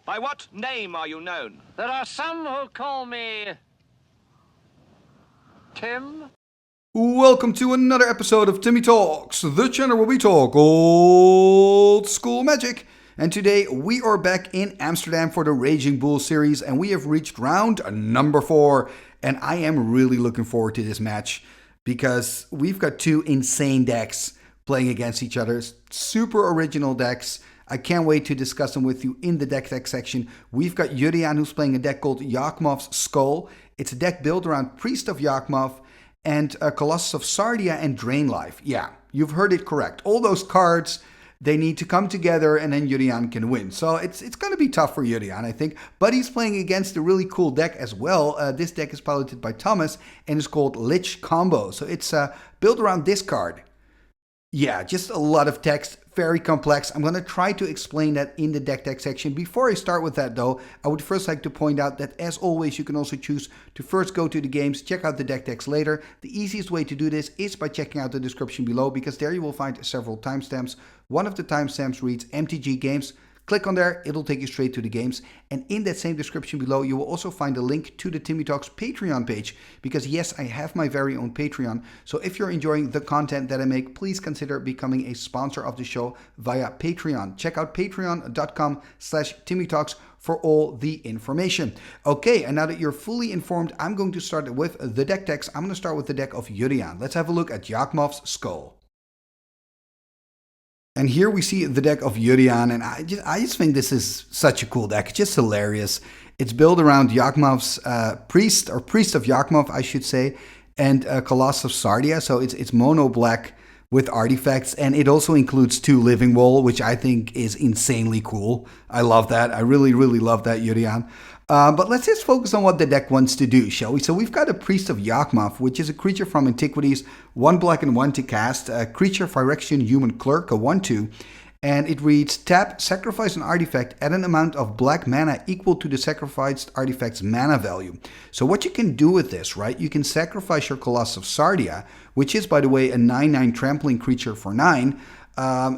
By what name are you known? There are some who call me Tim. Welcome to another episode of Timmy Talks, the channel where we talk old school magic. And today we are back in Amsterdam for the Raging Bull series, and we have reached round number 4. And I am really looking forward to this match because we've got two insane decks playing against each other. Super original decks. I can't wait to discuss them with you in the deck section. We've got Juriaan, who's playing a deck called Yawgmoth's Skull. It's a deck built around Priest of Yawgmoth and Colossus of Sardia and Drain Life. Yeah, you've heard it correct. All those cards, they need to come together and then Juriaan can win. So it's going to be tough for Juriaan, I think. But he's playing against a really cool deck as well. This deck is piloted by Thomas and is called Lich Combo. So it's built around this card. Yeah, just a lot of text, very complex. I'm going to try to explain that in the deck section. Before I start with that though, I would first like to point out that as always, you can also choose to first go to the games, check out the deck text later. The easiest way to do this is by checking out the description below, because there you will find several timestamps. One of the timestamps reads MTG Games. Click on there, it'll take you straight to the games. And in that same description below, you will also find a link to the Timmy Talks Patreon page. Because yes, I have my very own Patreon. So if you're enjoying the content that I make, please consider becoming a sponsor of the show via Patreon. Check out patreon.com/Timmy Talks for all the information. Okay, and now that you're fully informed, I'm going to start with the deck text. I'm going to start with the deck of Juriaan. Let's have a look at Yawgmoth's Skull. And here we see the deck of Juriaan, and I just think this is such a cool deck. It's just hilarious. It's built around Yawgmoth's Priest of Yawgmoth, I should say, and Colossus of Sardia. So it's mono black with artifacts, and it also includes 2 Living Wall, which I think is insanely cool. I love that. I really, really love that, Juriaan. But let's just focus on what the deck wants to do, shall we? So we've got a Priest of Yawgmoth, which is a creature from Antiquities, 1 black and 1 to cast, a creature Phyrexian Human Clerk, a 1/2, and it reads, tap, sacrifice an artifact at an amount of black mana equal to the sacrificed artifact's mana value. So what you can do with this, right? You can sacrifice your Colossus of Sardia, which is, by the way, a 9/9 trampling creature for 9.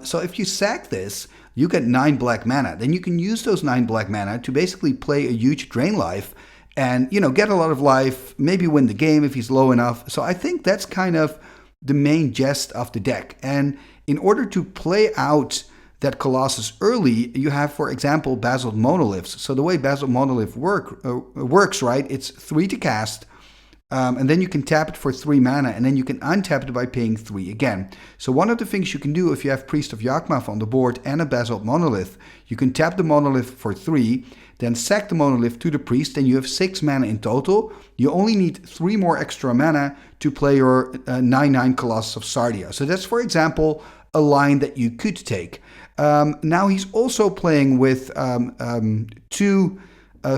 So if you sack this, you get 9 black mana. Then you can use those 9 black mana to basically play a huge Drain Life and, get a lot of life, maybe win the game if he's low enough. So I think that's kind of the main gist of the deck. And in order to play out that Colossus early, you have, for example, Basalt Monoliths. So the way Basalt Monolith works, right, it's 3 to cast, and then you can tap it for 3 mana, and then you can untap it by paying 3 again. So one of the things you can do if you have Priest of Yawgmoth on the board and a Basalt Monolith, you can tap the Monolith for 3, then sack the Monolith to the Priest, and you have 6 mana in total. You only need 3 more extra mana to play your 9/9 Colossus of Sardia. So that's, for example, a line that you could take. Now he's also playing with 2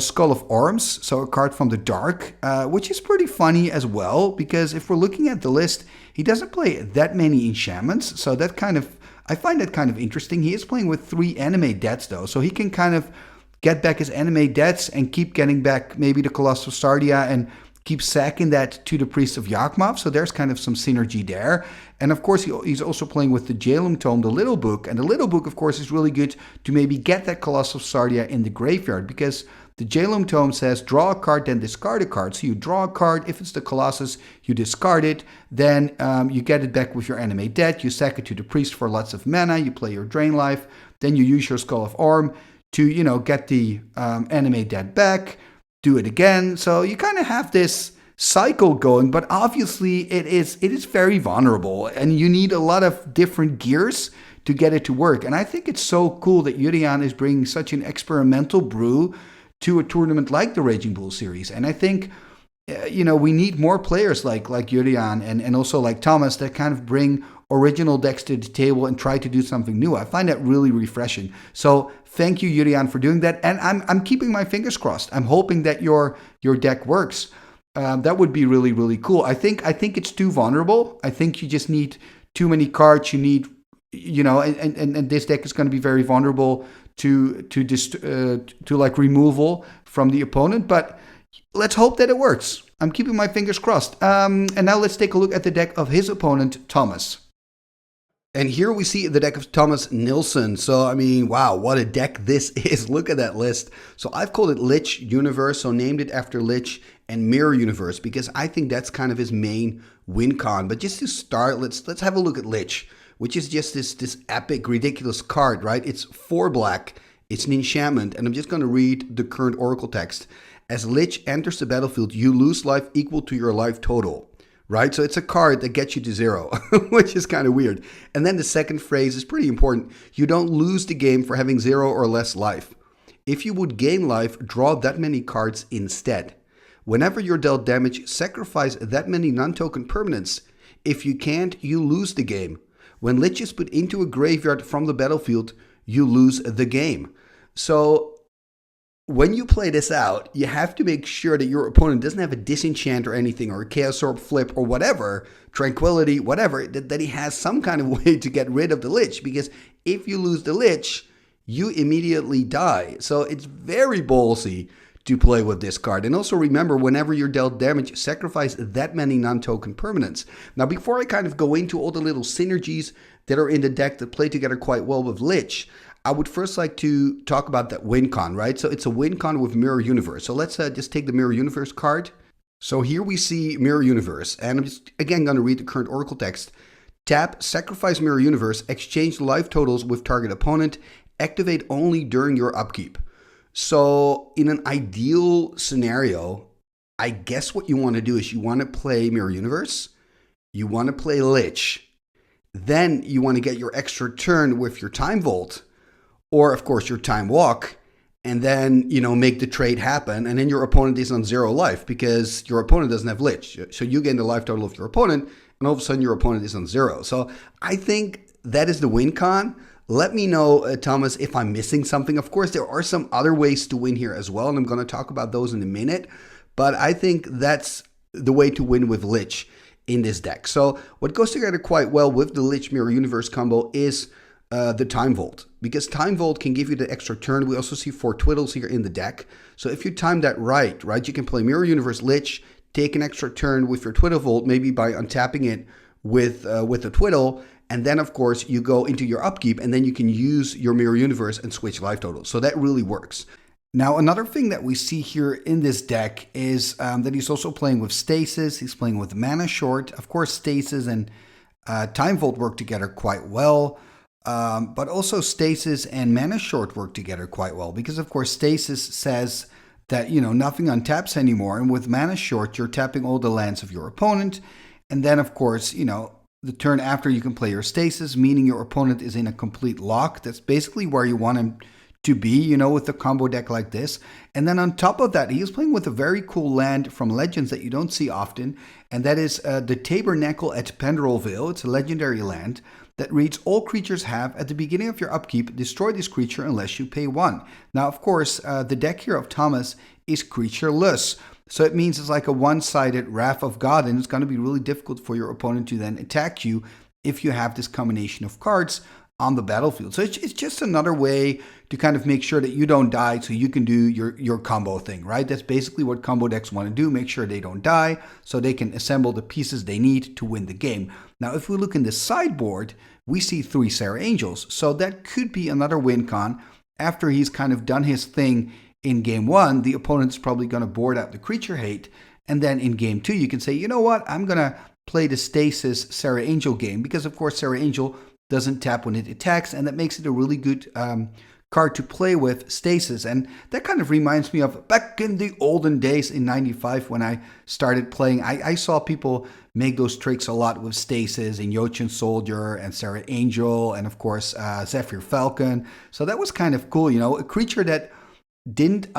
Skull of Arms, so a card from the dark, which is pretty funny as well, because if we're looking at the list, he doesn't play that many enchantments, so I find that kind of interesting. He is playing with 3 animate deaths though, so he can kind of get back his animate deaths and keep getting back maybe the Colossus of Sardia and keep sacking that to the Priest of Yawgmoth, so there's kind of some synergy there. And of course, he's also playing with the Jalum Tome, the Little Book, and the Little Book, of course, is really good to maybe get that Colossus of Sardia in the graveyard, because the Jalum Tome says draw a card, then discard a card. So you draw a card, if it's the Colossus, you discard it, then you get it back with your animate death, you sack it to the Priest for lots of mana, you play your Drain Life, then you use your Skull of Arm to, get the animate death back, do it again. So you kind of have this cycle going, but obviously it is very vulnerable, and you need a lot of different gears to get it to work. And I think it's so cool that Juriaan is bringing such an experimental brew to a tournament like the Raging Bull series. And I think, we need more players like Juriaan and also like Thomas that kind of bring original decks to the table and try to do something new. I find that really refreshing. So thank you, Juriaan, for doing that. And I'm keeping my fingers crossed. I'm hoping that your deck works. That would be really, really cool. I think it's too vulnerable. I think you just need too many cards. You need, and this deck is going to be very vulnerable to like removal from the opponent. But let's hope that it works. I'm keeping my fingers crossed. And now let's take a look at the deck of his opponent, Thomas. And here we see the deck of Thomas Nilsen. So, I mean, wow, what a deck this is. Look at that list. So I've called it Lich Universe, so named it after Lich and Mirror Universe, because I think that's kind of his main win con. But just to start, let's have a look at Lich, which is just this epic, ridiculous card, right? It's 4 black, it's an enchantment, and I'm just going to read the current Oracle text. As Lich enters the battlefield, you lose life equal to your life total. Right? So it's a card that gets you to 0, which is kind of weird. And then the second phrase is pretty important. You don't lose the game for having 0 or less life. If you would gain life, draw that many cards instead. Whenever you're dealt damage, sacrifice that many non-token permanents. If you can't, you lose the game. When Lich is put into a graveyard from the battlefield, you lose the game. So when you play this out, you have to make sure that your opponent doesn't have a disenchant or anything, or a chaos orb flip or whatever, tranquility, whatever, that he has some kind of way to get rid of the Lich, because if you lose the Lich, you immediately die. So it's very ballsy to play with this card. And also remember, whenever you're dealt damage, sacrifice that many non-token permanents. Now, before I kind of go into all the little synergies that are in the deck that play together quite well with Lich, I would first like to talk about that win con, right? So it's a win con with Mirror Universe. So let's just take the Mirror Universe card. So here we see Mirror Universe, and I'm just again going to read the current Oracle text. Tap, sacrifice Mirror Universe, exchange life totals with target opponent, activate only during your upkeep. So in an ideal scenario, I guess what you want to do is you want to play Mirror Universe, you want to play Lich, then you want to get your extra turn with your Time Vault, or, of course, your Time Walk, and then, make the trade happen. And then your opponent is on 0 life because your opponent doesn't have Lich. So you gain the life total of your opponent, and all of a sudden your opponent is on 0. So I think that is the win con. Let me know, Thomas, if I'm missing something. Of course, there are some other ways to win here as well, and I'm going to talk about those in a minute. But I think that's the way to win with Lich in this deck. So what goes together quite well with the Lich Mirror Universe combo is the Time Vault, because Time Vault can give you the extra turn. We also see 4 twiddles here in the deck. So if you time that right, you can play Mirror Universe Lich, take an extra turn with your Twiddle Vault, maybe by untapping it with a Twiddle, and then of course you go into your upkeep, and then you can use your Mirror Universe and switch life total. So that really works. Now, another thing that we see here in this deck is that he's also playing with Stasis. He's playing with Mana Short. Of course, Stasis and Time Vault work together quite well. But also Stasis and Mana Short work together quite well, because of course Stasis says that, nothing untaps anymore. And with Mana Short, you're tapping all the lands of your opponent. And then of course, the turn after you can play your Stasis, meaning your opponent is in a complete lock. That's basically where you want him to be, with a combo deck like this. And then on top of that, he is playing with a very cool land from Legends that you don't see often. And that is the Tabernacle at Penderal Vale. It's a legendary land that reads, all creatures have, at the beginning of your upkeep, destroy this creature unless you pay 1. Now, of course, the deck here of Thomas is creatureless. So it means it's like a one-sided Wrath of God, and it's going to be really difficult for your opponent to then attack you if you have this combination of cards on the battlefield. So it's just another way to kind of make sure that you don't die so you can do your combo thing, right? That's basically what combo decks want to do, make sure they don't die so they can assemble the pieces they need to win the game. Now, if we look in the sideboard, we see 3 Serra Angels. So that could be another win con. After he's kind of done his thing in game 1, the opponent's probably going to board out the creature hate. And then in game 2, you can say, you know what, I'm going to play the Stasis Serra Angel game, because of course Serra Angel doesn't tap when it attacks, and that makes it a really good card to play with Stasis. And that kind of reminds me of back in the olden days in 95 when I started playing. I saw people make those tricks a lot with Stasis and Jotun Soldier and Serra Angel and of course Zephyr Falcon. So that was kind of cool, a creature that didn't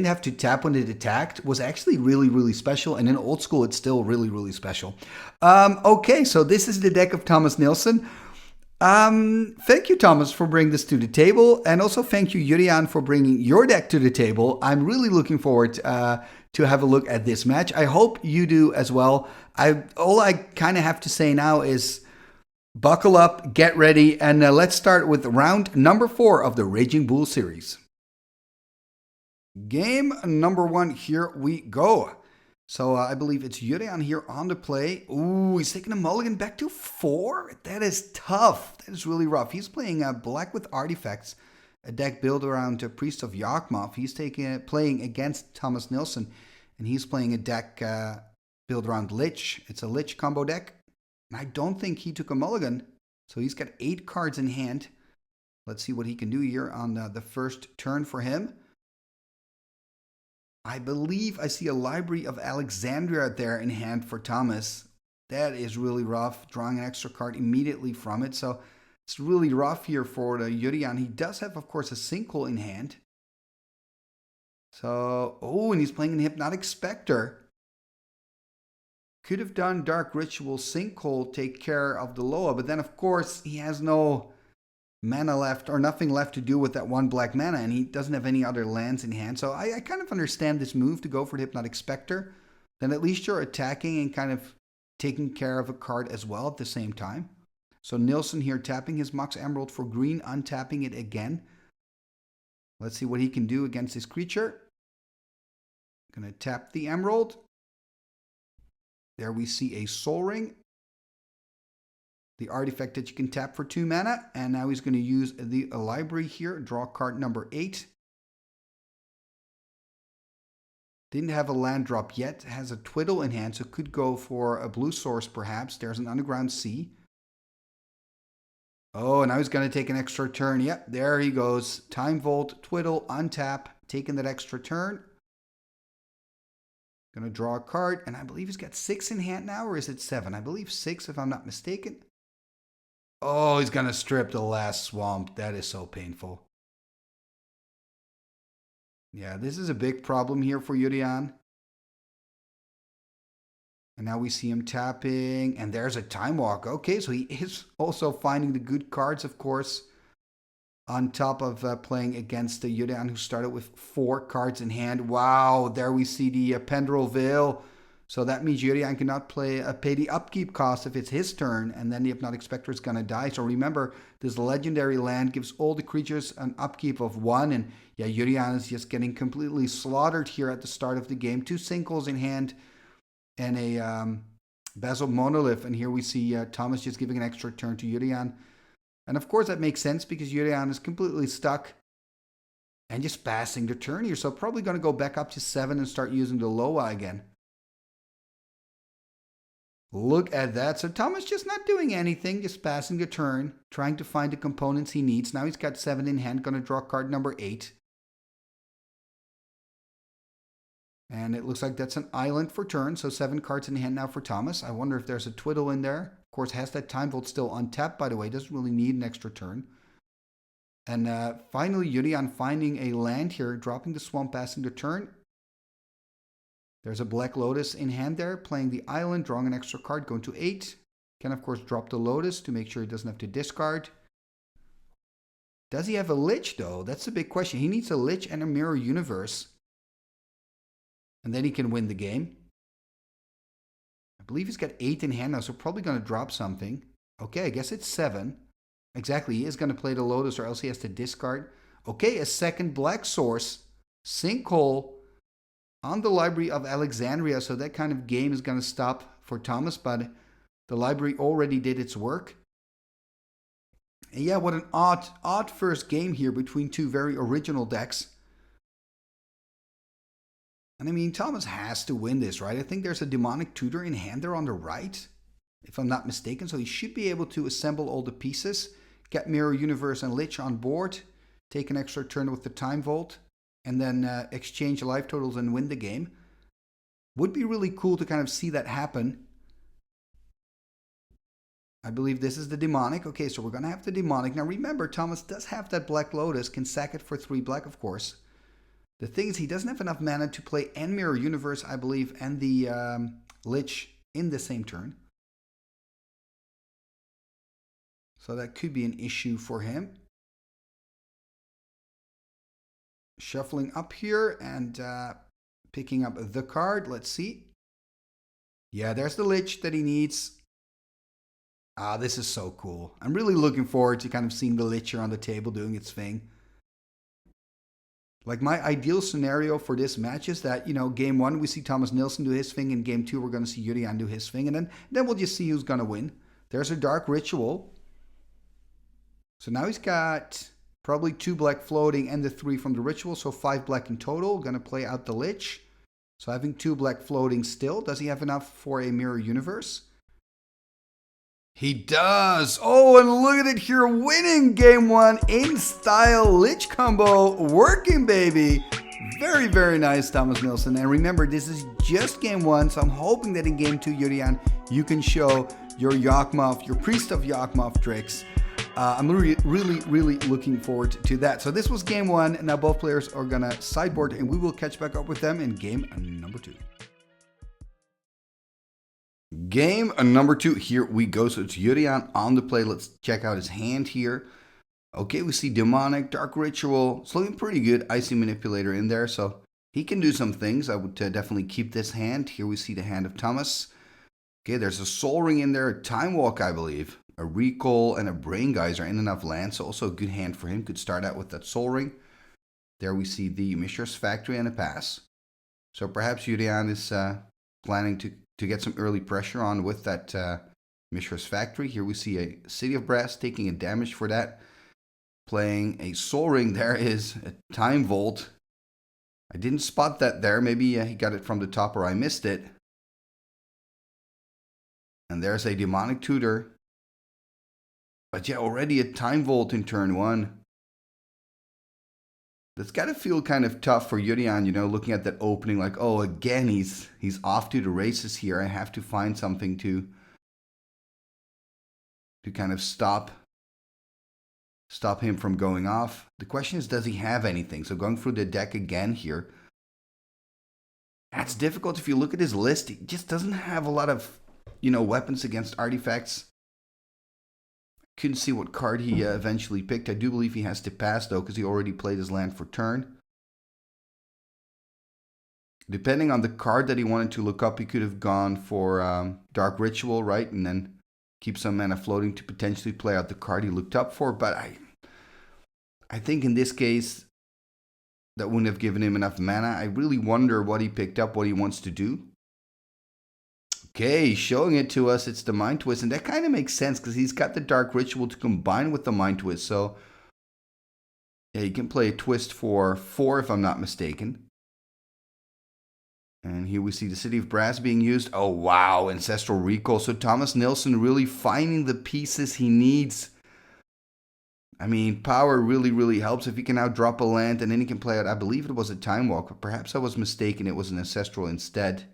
have to tap when it attacked was actually really, really special. And in old school, it's still really, really special. Okay, so this is the deck of Thomas Nilsen. Thank you, Thomas, for bringing this to the table. And also thank you, Juriaan, for bringing your deck to the table. I'm really looking forward to have a look at this match. I hope you do as well. All I kind of have to say now is buckle up, get ready, and let's start with round number 4 of the Raging Bull series. Game number 1, here we go. So I believe it's Juriaan here on the play. Ooh, he's taking a mulligan back to 4. That is tough. That is really rough. He's playing black with Artifatcs, a deck built around Priest of Yawgmoth. He's playing against Thomas Nilsen, and he's playing a deck built around Lich. It's a Lich Combo deck. And I don't think he took a mulligan. So he's got 8 cards in hand. Let's see what he can do here on the first turn for him. I believe I see a Library of Alexandria there in hand for Thomas. That is really rough. Drawing an extra card immediately from it. So it's really rough here for the Juriaan. He does have, of course, a Sinkhole in hand. So, oh, and he's playing an Hypnotic Spectre. Could have done Dark Ritual Sinkhole, take care of the Loa. But then, of course, he has no mana left, or nothing left to do with that 1 black mana, and he doesn't have any other lands in hand. So I kind of understand this move to go for the Hypnotic Spectre. Then at least you're attacking and kind of taking care of a card as well at the same time. So Nilsen here tapping his Mox Emerald for green, untapping it again. Let's see what he can do against this creature. Gonna tap the Emerald. There we see a Soul Ring. The artifact that you can tap for 2 mana. And now he's going to use the library here. Draw card number 8. Didn't have a land drop yet. Has a Twiddle in hand, so could go for a blue source perhaps. There's an Underground Sea. Oh, now he's going to take an extra turn. Yep, there he goes. Time Vault, Twiddle, untap. Taking that extra turn. Going to draw a card. And I believe he's got 6 in hand now, or is it 7? I believe 6 if I'm not mistaken. Oh, he's going to strip the last swamp. That is so painful. Yeah, this is a big problem here for Juriaan. And now we see him tapping. And there's a Time Walk. Okay, so he is also finding the good cards, of course. On top of playing against the Juriaan, who started with 4 cards in hand. Wow, there we see the Pendrel Veil. So that means Juriaan cannot pay the upkeep cost if it's his turn, and then the Hypnotic Spectre is going to die. So remember, this legendary land gives all the creatures an upkeep of 1, and yeah, Juriaan is just getting completely slaughtered here at the start of the game. 2 Sinkholes in hand and a Basalt Monolith, and here we see Thomas just giving an extra turn to Juriaan. And of course that makes sense because Juriaan is completely stuck and just passing the turn here. So probably going to go back up to 7 and start using the Loa again. Look at that. So Thomas just not doing anything, just passing the turn, trying to find the components he needs. Now he's got 7 in hand, going to draw card number 8. And it looks like that's an island for turn, so 7 cards in hand now for Thomas. I wonder if there's a Twiddle in there. Of course, has that Time Vault still untapped, by the way. Doesn't really need an extra turn. And finally, Juriaan finding a land here, dropping the swamp, passing the turn. There's a Black Lotus in hand there, playing the island, drawing an extra card, going to 8. Can, of course, drop the Lotus to make sure he doesn't have to discard. Does he have a Lich, though? That's a big question. He needs a Lich and a Mirror Universe. And then he can win the game. I believe he's got 8 in hand now, so probably going to drop something. Okay, I guess it's 7. Exactly, he is going to play the Lotus or else he has to discard. Okay, a second Black Source. Sinkhole on the Library of Alexandria, so that kind of game is going to stop for Thomas, but the library already did its work. And yeah, what an odd first game here between 2 very original decks. And I mean, Thomas has to win this, right? I think there's a Demonic Tutor in hand there on the right, if I'm not mistaken, so he should be able to assemble all the pieces, get Mirror Universe and Lich on board, take an extra turn with the Time Vault, and then exchange life totals and win the game. Would be really cool to kind of see that happen. I believe this is the Demonic. Okay, so we're going to have the Demonic. Now remember, Thomas does have that Black Lotus, can sack it for 3 black, of course. The thing is, he doesn't have enough mana to play and Mirror Universe, I believe, and the Lich in the same turn. So that could be an issue for him. Shuffling up here and picking up the card. Let's see. Yeah, there's the Lich that he needs. Ah, this is so cool. I'm really looking forward to kind of seeing the Lich here on the table doing its thing. Like my ideal scenario for this match is that, you know, game 1 we see Thomas Nilsen do his thing, and game 2 we're going to see Juriaan do his thing, and then we'll just see who's going to win. There's a Dark Ritual. So now he's got probably 2 black floating and the 3 from the Ritual, so 5 black in total. Going to play out the Lich. So having 2 black floating still. Does he have enough for a Mirror Universe? He does. Oh, and look at it here, winning game 1 in style. Lich Combo working, baby. Very, very nice, Thomas Nilsen. And remember, this is just game 1, so I'm hoping that in game 2, Juriaan, you can show your Yawgmoth, your Priest of Yawgmoth tricks. I'm really looking forward to that. So this was game 1, and now both players are gonna sideboard, and we will catch back up with them in game number 2. Game number 2, here we go. So it's Juriaan on the play. Let's check out his hand here. Okay, we see Demonic, Dark Ritual. It's looking pretty good. Icy Manipulator in there, so he can do some things. I would definitely keep this hand. Here we see the hand of Thomas. Okay, there's a Soul Ring in there, a Time Walk, I believe. A Recall and a Brain Geyser and enough land, so also a good hand for him. Could start out with that Soul Ring. There we see the Mishra's Factory and a pass. So perhaps Juriaan is planning to get some early pressure on with that Mishra's Factory. Here we see a City of Brass taking a damage for that. Playing a Soul Ring. There is a Time Vault. I didn't spot that there. Maybe he got it from the top or I missed it. And there's a Demonic Tutor. But yeah, already a Time Vault in turn 1. That's got to feel kind of tough for Juriaan, you know, looking at that opening like, oh, again, he's off to the races here. I have to find something to kind of stop him from going off. The question is, does he have anything? So going through the deck again here. That's difficult. If you look at his list, he just doesn't have a lot of, you know, weapons against artifacts. Couldn't see what card he eventually picked. I do believe he has to pass, though, because he already played his land for turn. Depending on the card that he wanted to look up, he could have gone for Dark Ritual, right? And then keep some mana floating to potentially play out the card he looked up for. But I think in this case, that wouldn't have given him enough mana. I really wonder what he picked up, what he wants to do. Okay, showing it to us, it's the Mind Twist, and that kind of makes sense because he's got the Dark Ritual to combine with the Mind Twist, so yeah, you can play a twist for 4 if I'm not mistaken. And here we see the City of Brass being used. Oh wow, Ancestral Recall, so Thomas Nilsen really finding the pieces he needs. I mean, power really helps if he can now drop a land and then he can play it. I believe it was a Time Walk, but perhaps I was mistaken, it was an Ancestral instead.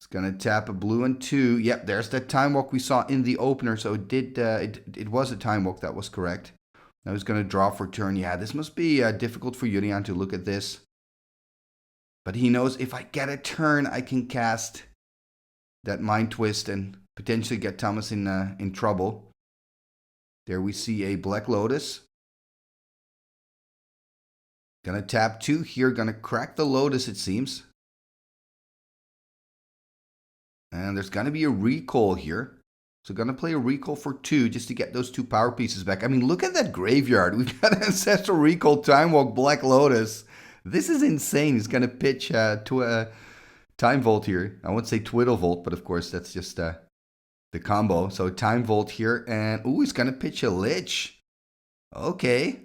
It's going to tap a blue and 2. Yep, there's that Time Walk we saw in the opener. So it was a Time Walk, that was correct. Now he's going to draw for turn. Yeah, this must be difficult for Juriaan to look at this. But he knows if I get a turn, I can cast that Mind Twist and potentially get Thomas in trouble. There we see a Black Lotus. Going to tap 2 here. Going to crack the Lotus, it seems. And there's going to be a Recall here. So going to play a Recall for 2 just to get those 2 power pieces back. I mean, look at that graveyard. We've got Ancestral Recall, Time Walk, Black Lotus. This is insane. He's going to pitch to a Time Vault here. I won't say Twiddle Vault, but of course that's just the combo. So Time Vault here. And, ooh, he's going to pitch a Lich. Okay.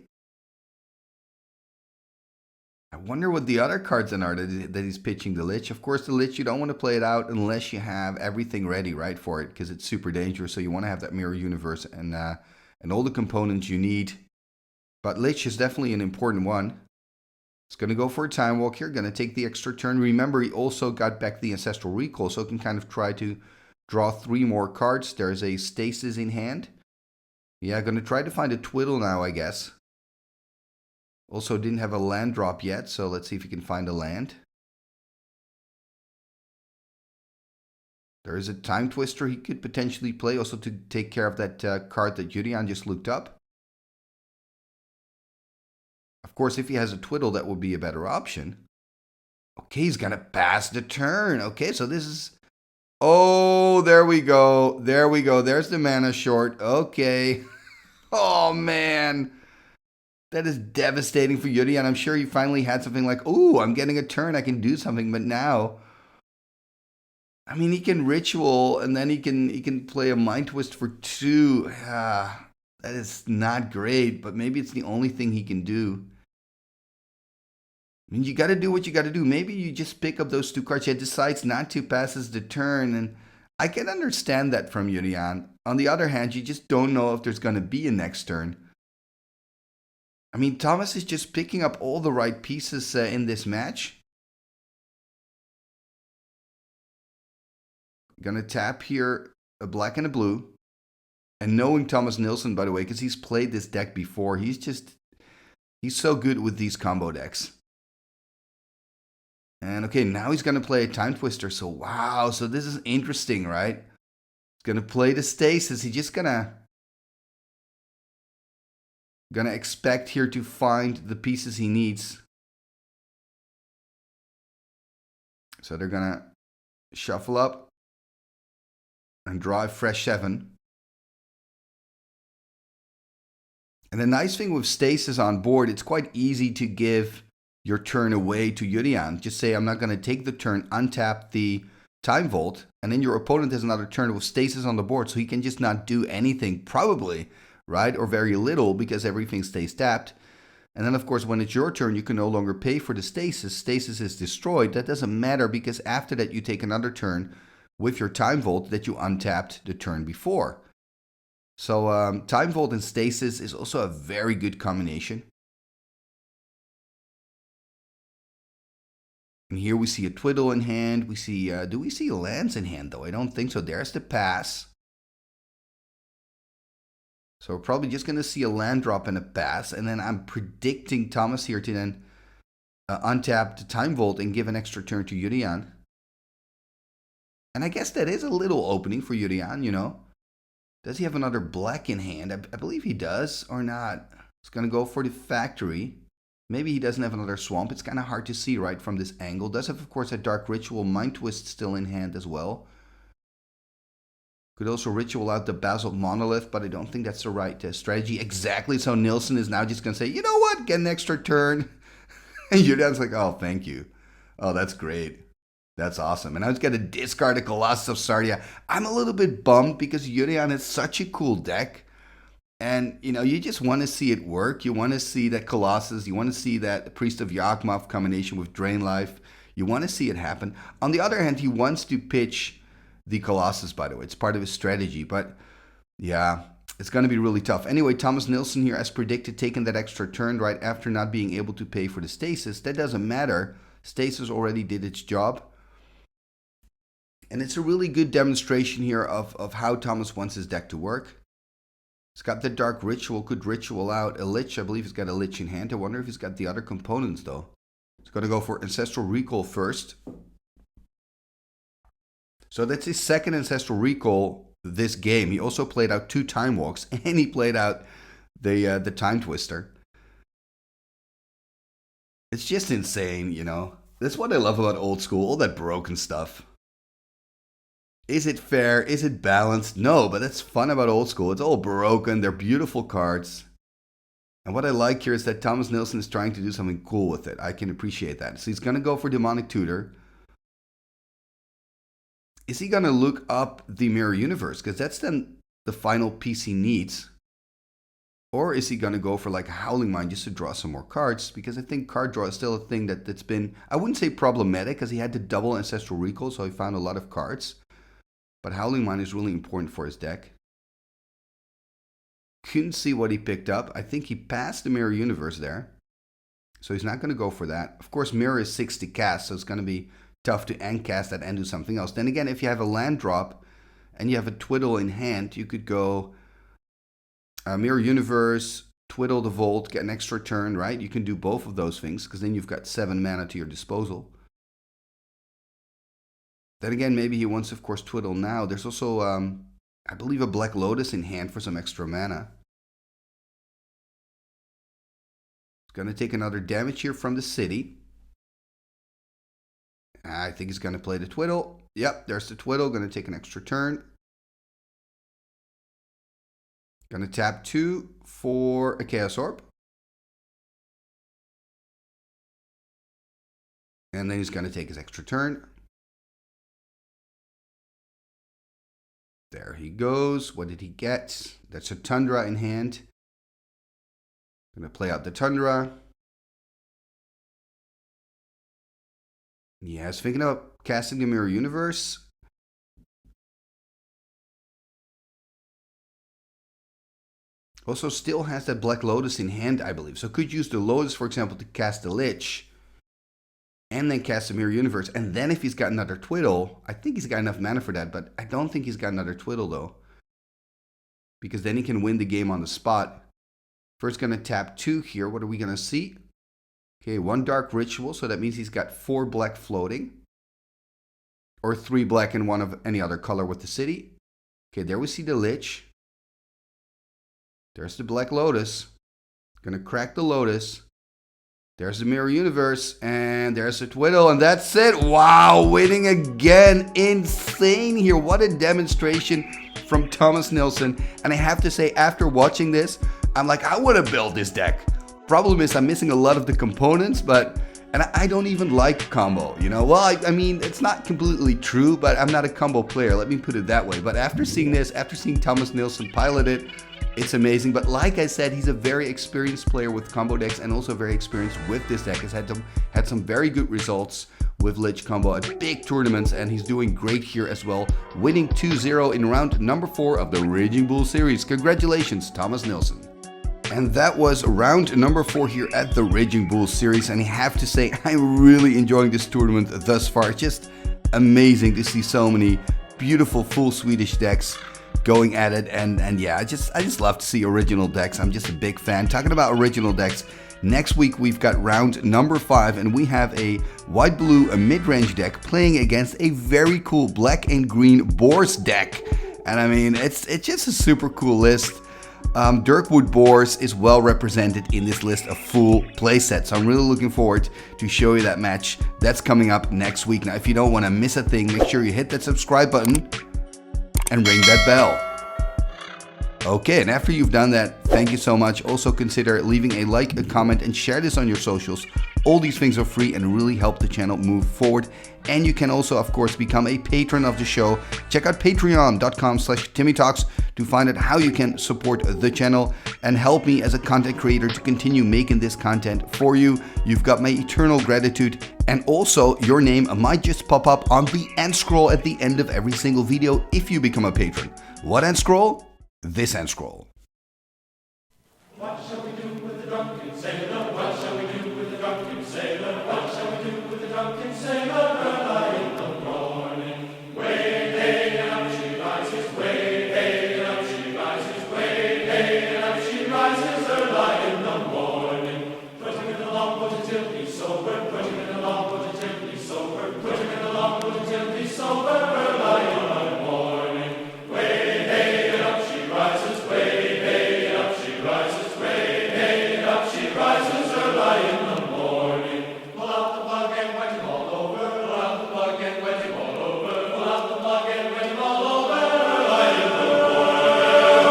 I wonder what the other cards are that he's pitching the Lich. Of course, the Lich, you don't want to play it out unless you have everything ready, right, for it, because it's super dangerous. So you want to have that Mirror Universe and all the components you need. But Lich is definitely an important one. It's going to go for a Time Walk here. Going to take the extra turn. Remember, he also got back the Ancestral Recall, so he can kind of try to draw 3 more cards. There's a Stasis in hand. Yeah, going to try to find a Twiddle now, I guess. Also didn't have a land drop yet, so let's see if he can find a land. There is a Time Twister he could potentially play, also to take care of that card that Juriaan just looked up. Of course, if he has a Twiddle, that would be a better option. Okay, he's going to pass the turn. Okay, so this is... Oh, there we go. There we go. There's the mana short. Okay. Oh, man. That is devastating for Juriaan. I'm sure he finally had something like, "Ooh, I'm getting a turn. I can do something." But now, I mean, he can ritual and then he can play a mind twist for 2. That is not great. But maybe it's the only thing he can do. I mean, you got to do what you got to do. Maybe you just pick up those 2 cards. He decides not to passes the turn, and I can understand that from Juriaan. On the other hand, you just don't know if there's going to be a next turn. I mean, Thomas is just picking up all the right pieces in this match. Gonna tap here a black and a blue. And knowing Thomas Nilsen, by the way, because he's played this deck before, he's so good with these combo decks. And okay, now he's gonna play a Time Twister. So wow, so this is interesting, right? He's gonna play the Stasis. He's just gonna expect here to find the pieces he needs. So they're gonna shuffle up and draw a fresh 7. And the nice thing with Stasis on board, it's quite easy to give your turn away to Juriaan. Just say, I'm not going to take the turn, untap the Time Vault, and then your opponent has another turn with Stasis on the board, so he can just not do anything, probably, right? Or very little, because everything stays tapped. And then, of course, when it's your turn, you can no longer pay for the Stasis. Stasis is destroyed. That doesn't matter, because after that, you take another turn with your Time Vault that you untapped the turn before. So Time Vault and Stasis is also a very good combination. And here we see a Twiddle in hand. We see, do we see lands in hand though? I don't think so. There's the pass. So we're probably just going to see a land drop and a pass. And then I'm predicting Thomas here to then untap the Time Vault and give an extra turn to Juriaan. And I guess that is a little opening for Juriaan, you know. Does he have another black in hand? I believe he does, or not. He's going to go for the factory. Maybe he doesn't have another swamp. It's kind of hard to see right from this angle. Does have, of course, a Dark Ritual Mind Twist still in hand as well. Could also ritual out the Basalt Monolith, but I don't think that's the right strategy. Exactly, so Nilsen is now just going to say, you know what, get an extra turn. And Juriaan's like, oh, thank you. Oh, that's great. That's awesome. And I was going to discard a Colossus of Sardia. I'm a little bit bummed because Juriaan is such a cool deck. And, you know, you just want to see it work. You want to see that Colossus. You want to see that Priest of Yawgmoth combination with Drain Life. You want to see it happen. On the other hand, he wants to pitch the Colossus, by the way. It's part of his strategy. But, yeah, it's going to be really tough. Anyway, Thomas Nilsen here, as predicted, taking that extra turn right after not being able to pay for the Stasis. That doesn't matter. Stasis already did its job. And it's a really good demonstration here of how Thomas wants his deck to work. He's got the Dark Ritual, could ritual out a Lich. I believe he's got a Lich in hand. I wonder if he's got the other components, though. He's going to go for Ancestral Recall first. So that's his second Ancestral Recall this game. He also played out 2 Time Walks, and he played out the Time Twister. It's just insane, you know. That's what I love about old school, all that broken stuff. Is it fair? Is it balanced? No, but that's fun about old school. It's all broken. They're beautiful cards. And what I like here is that Thomas Nilsen is trying to do something cool with it. I can appreciate that. So he's going to go for Demonic Tutor. Is he going to look up the Mirror Universe? Because that's then the final piece he needs. Or is he going to go for like a Howling Mine just to draw some more cards? Because I think card draw is still a thing that's been, I wouldn't say problematic, because he had to double Ancestral Recall, so he found a lot of cards. But Howling Mine is really important for his deck. Couldn't see what he picked up. I think he passed the Mirror Universe there. So he's not going to go for that. Of course, Mirror is 60 cast, so it's going to be tough to end cast that and do something else. Then again, if you have a land drop and you have a Twiddle in hand, you could go Mirror Universe, Twiddle the Vault, get an extra turn, right? You can do both of those things because then you've got 7 mana to your disposal. Then again, maybe he wants, of course, Twiddle now. There's also, I believe, a Black Lotus in hand for some extra mana. He's going to take another damage here from the city. I think he's going to play the Twiddle. Yep, there's the Twiddle. Going to take an extra turn. Going to tap 2 for a Chaos Orb. And then he's going to take his extra turn. There he goes. What did he get? That's a Tundra in hand. Going to play out the Tundra. Yeah, I was thinking about casting the Mirror Universe. Also still has that Black Lotus in hand, I believe. So could use the Lotus, for example, to cast the Lich. And then cast the Mirror Universe. And then if he's got another Twiddle, I think he's got enough mana for that. But I don't think he's got another Twiddle, though. Because then he can win the game on the spot. First going to tap 2 here. What are we going to see? Okay, 1 Dark Ritual. So that means he's got 4 black floating. Or 3 black and 1 of any other color with the city. Okay, there we see the Lich. There's the Black Lotus. Gonna crack the Lotus. There's the Mirror Universe. And there's the Twiddle. And that's it. Wow, winning again. Insane here. What a demonstration from Thomas Nilsen. And I have to say, after watching this, I'm like, I want to build this deck. Problem is, I'm missing a lot of the components, and I don't even like combo, you know? Well, I mean, it's not completely true, but I'm not a combo player, let me put it that way. But after seeing this, after seeing Thomas Nilsen pilot it, it's amazing. But like I said, he's a very experienced player with combo decks and also very experienced with this deck. Has had some very good results with Lich Combo at big tournaments, and he's doing great here as well, winning 2-0 in round number 4 of the Raging Bull series. Congratulations, Thomas Nilsen. And that was round number 4 here at the Raging Bull series. And I have to say, I'm really enjoying this tournament thus far. Just amazing to see so many beautiful full Swedish decks going at it. And yeah, I just love to see original decks. I'm just a big fan. Talking about original decks, next week we've got round number 5, and we have a white-blue mid-range deck playing against a very cool black and green Boars deck. And I mean, it's just a super cool list. Dirkwood Boars is well represented in this list of full playsets. So I'm really looking forward to show you that match. That's coming up next week. Now, if you don't want to miss a thing, make sure you hit that subscribe button and ring that bell. Okay, and after you've done that, thank you so much. Also consider leaving a like, a comment, and share this on your socials. All these things are free and really help the channel move forward. And you can also, of course, become a patron of the show. Check out patreon.com/TimmyTalks to find out how you can support the channel and help me as a content creator to continue making this content for you. You've got my eternal gratitude, and also your name might just pop up on the end scroll at the end of every single video if you become a patron. What end scroll? This end scroll. What shall we do with the drunken sailor? What shall we do with the drunken sailor? What shall we do with the drunken sailor? Early in the morning, way hey and up she rises, way hey and up she rises, way hey and up she rises. Early in the morning, put him in the longboat until he's sober. Put him in the longboat until he's sober. Put him in the longboat until he's sober. Early in the morning, way hey and up she rises, way hey and up she rises, way hey and up she rises. Early in the morning, pull out the plug and wet him all over. Pull out the plug and wet him all over. Pull out the plug and wet him all over. Early in the morning,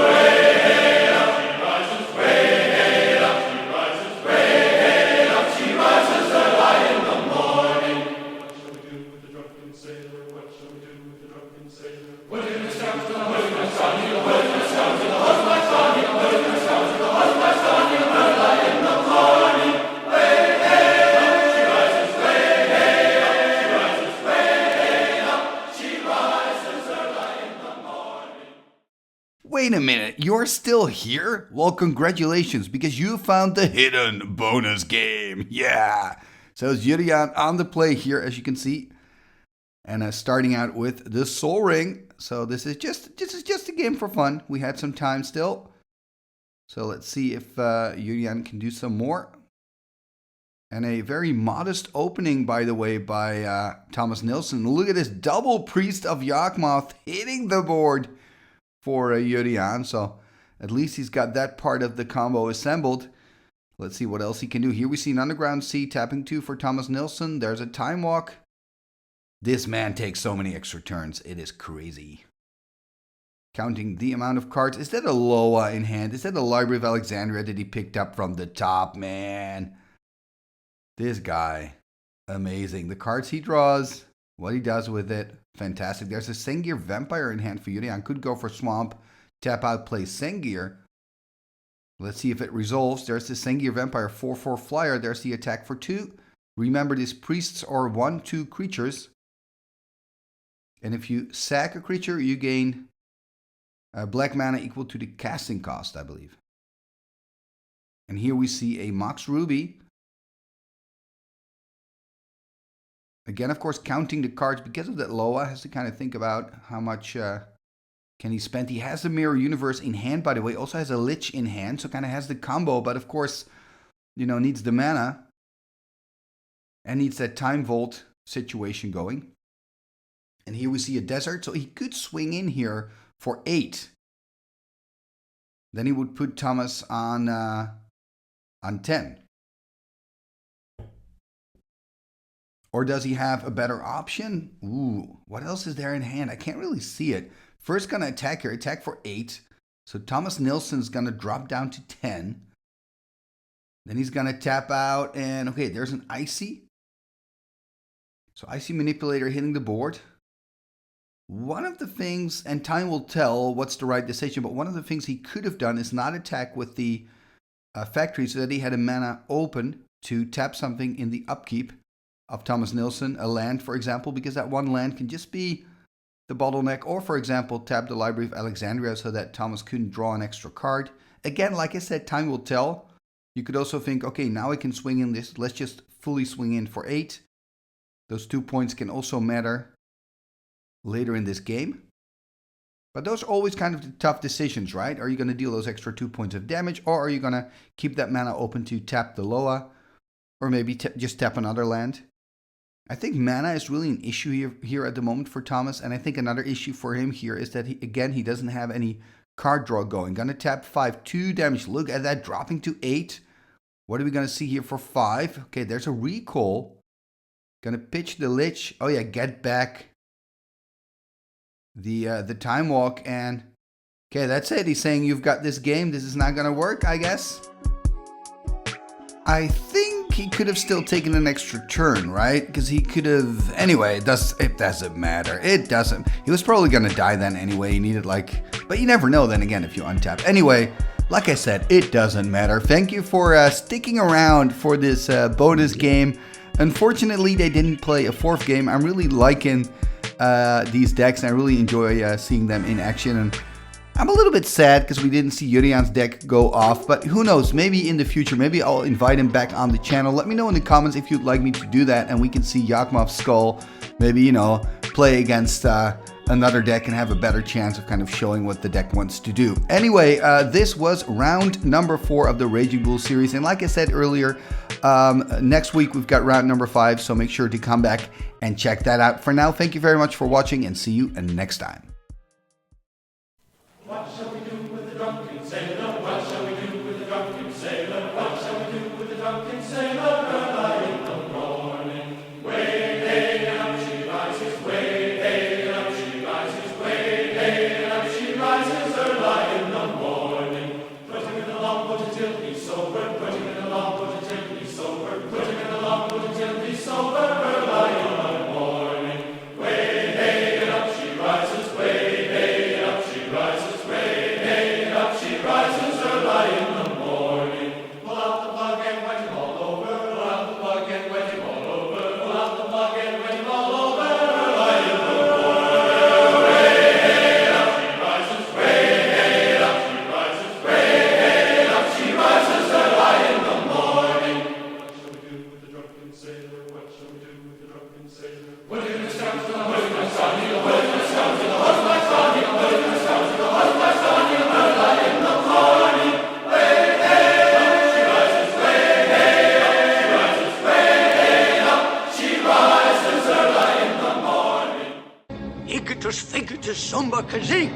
way hey and up she rises, way hey and up she rises, way hey and up she rises. Early in the morning. What shall we do with the drunken sailor? What shall we do with the drunken sailor? Put him in the scout to the hose, my son, put him in the scout to the hose, my son, put him in the scout to the hose, my son. Early in the morning, way hey up she rises, way hey up she rises, way hey up she rises. Early in the morning. Wait a minute, you're still here? Well, congratulations, because you found the hidden bonus game. Yeah. So it's Juriaan on the play here, as you can see. And starting out with the Soul Ring. So this is just a game for fun. We had some time still. So let's see if Juriaan can do some more. And a very modest opening, by the way, by Thomas Nilsen. Look at this double Priest of Yawgmoth hitting the board for Juriaan. So at least he's got that part of the combo assembled. Let's see what else he can do. Here we see an Underground Sea tapping 2 for Thomas Nilsen. There's a Time Walk. This man takes so many extra turns. It is crazy. Counting the amount of cards. Is that a Loa in hand? Is that a Library of Alexandria that he picked up from the top, man? This guy. Amazing. The cards he draws, what he does with it, fantastic. There's a Sengir Vampire in hand for Juriaan. Could go for Swamp, tap out, play Sengir. Let's see if it resolves. There's the Sengir Vampire, 4/4 flyer. There's the attack for 2. Remember, these priests are 1/2 creatures. And if you sack a creature, you gain black mana equal to the casting cost, I believe. And here we see a Mox Ruby. Again, of course, counting the cards because of that Loa, has to kind of think about how much can he spend. He has the Mirror Universe in hand, by the way. Also has a Lich in hand, so kind of has the combo. But of course, you know, needs the mana. And needs that Time Vault situation going. And here we see a Desert, so he could swing in here for 8. Then he would put Thomas on 10. Or does he have a better option? Ooh, what else is there in hand? I can't really see it. First gonna attack here, attack for 8. So Thomas Nilsen's gonna drop down to 10. Then he's gonna tap out and, okay, there's an Icy. So Icy Manipulator hitting the board. One of the things, and time will tell what's the right decision, but one of the things he could have done is not attack with the factory so that he had a mana open to tap something in the upkeep of Thomas Nilsen, a land, for example, because that one land can just be the bottleneck, or, for example, tap the Library of Alexandria so that Thomas couldn't draw an extra card. Again, like I said, time will tell. You could also think, okay, now I can swing in this. Let's just fully swing in for 8. Those 2 points can also matter later in this game. But those are always kind of the tough decisions, right? Are you going to deal those extra 2 points of damage, or are you going to keep that mana open to tap the Loa, or maybe just tap another land? I think mana is really an issue here at the moment for Thomas, and I think another issue for him here is that, he doesn't have any card draw going. Gonna tap 5, 2 damage. Look at that, dropping to 8. What are we gonna see here for 5? Okay, there's a recall. Gonna pitch the Lich. Oh yeah, get back the Time Walk, and okay, that's it. He's saying you've got this game. This is not gonna work, I guess. I think he could have still taken an extra turn, right? Because he could have... Anyway, it doesn't matter. It doesn't. He was probably going to die then anyway. He needed But you never know then again if you untap. Anyway, like I said, it doesn't matter. Thank you for sticking around for this bonus game. Unfortunately, they didn't play a 4th game. I'm really liking these decks, and I really enjoy seeing them in action. And I'm a little bit sad because we didn't see Juriaan's deck go off, but who knows, maybe in the future, maybe I'll invite him back on the channel. Let me know in the comments if you'd like me to do that, and we can see Yawgmoth's Skull, maybe, you know, play against another deck and have a better chance of kind of showing what the deck wants to do. Anyway, this was round number 4 of the Raging Bull series, and like I said earlier, next week we've got round number 5, so make sure to come back and check that out. For now, thank you very much for watching, and see you next time. What shall we do with the drunken sailor? What shall we do with the drunken sailor? What shall we do with the drunken sailor? Early in the morning, way day and up she rises, way day and up she rises, way day and up she rises, early in the morning. Putting in the longboat until he's sober, putting in the longboat until he's sober, putting in the longboat until he's sober, early in the morning, way day and up she rises, way day and up she rises. She rises early in the morning. Pull out the plug and wet him all over. Pull out the plug and wet him all over. Pull out the plug and wet him all over. Early in the morning. Way up she rises. Way up she rises. Way up she rises early in the morning. What shall we do with the drunken sailor? What shall we do with the drunken sailor? Put him in the scout to the host my son. Put him in the scout to the host my son. Put him in the scout to the host my son. Early in the morning, way up she rises, way up she rises, way up she rises early in the morning. Igitus figitus sumba kazee.